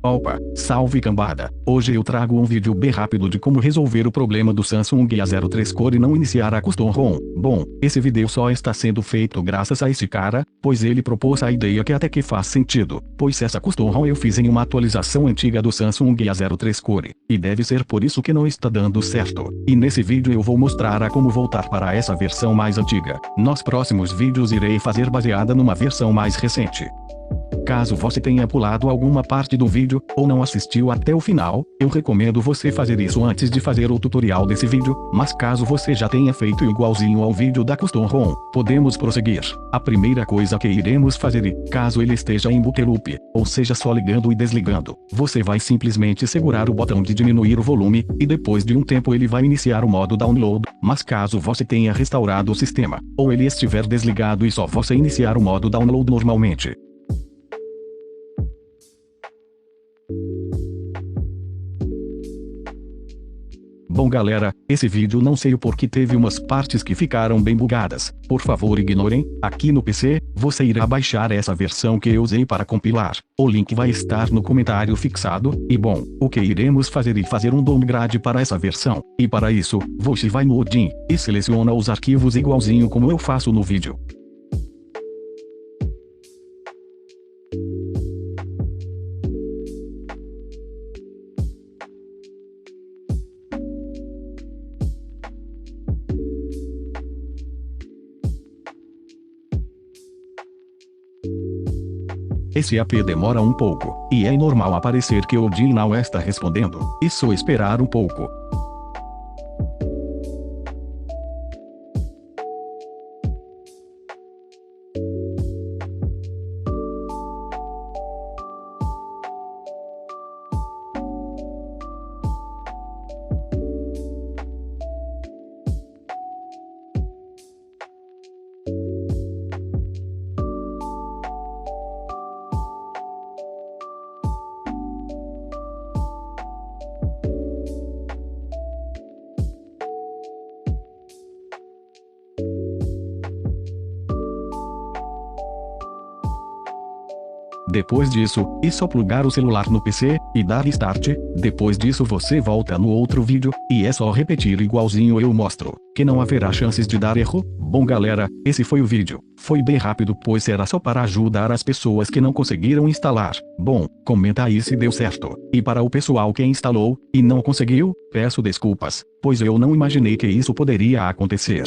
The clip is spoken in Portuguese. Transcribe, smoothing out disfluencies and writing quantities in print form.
Opa, salve cambada! Hoje eu trago um vídeo bem rápido de como resolver o problema do Samsung A03 Core não iniciar a Custom ROM. Bom, esse vídeo só está sendo feito graças a esse cara, pois ele propôs a ideia que até que faz sentido, pois essa Custom ROM eu fiz em uma atualização antiga do Samsung A03 Core, e deve ser por isso que não está dando certo. E nesse vídeo eu vou mostrar a como voltar para essa versão mais antiga. Nos próximos vídeos irei fazer baseada numa versão mais recente. Caso você tenha pulado alguma parte do vídeo, ou não assistiu até o final, eu recomendo você fazer isso antes de fazer o tutorial desse vídeo, mas caso você já tenha feito igualzinho ao vídeo da Custom ROM, podemos prosseguir. A primeira coisa que iremos fazer é, caso ele esteja em boot loop, ou seja só ligando e desligando, você vai simplesmente segurar o botão de diminuir o volume, e depois de um tempo ele vai iniciar o modo download, mas caso você tenha restaurado o sistema, ou ele estiver desligado e só você iniciar o modo download normalmente, bom galera, esse vídeo não sei o porquê teve umas partes que ficaram bem bugadas, por favor ignorem. Aqui no PC, você irá baixar essa versão que eu usei para compilar, o link vai estar no comentário fixado, e bom, o que iremos fazer é fazer um downgrade para essa versão, e para isso, você vai no Odin, e seleciona os arquivos igualzinho como eu faço no vídeo. Esse AP demora um pouco, e é normal aparecer que o Odin não está respondendo, e só esperar um pouco. Depois disso, é só plugar o celular no PC, e dar Start. Depois disso você volta no outro vídeo, e é só repetir igualzinho eu mostro, que não haverá chances de dar erro. Bom galera, esse foi o vídeo. Foi bem rápido pois era só para ajudar as pessoas que não conseguiram instalar. Bom, comenta aí se deu certo. E para o pessoal que instalou, e não conseguiu, peço desculpas, pois eu não imaginei que isso poderia acontecer.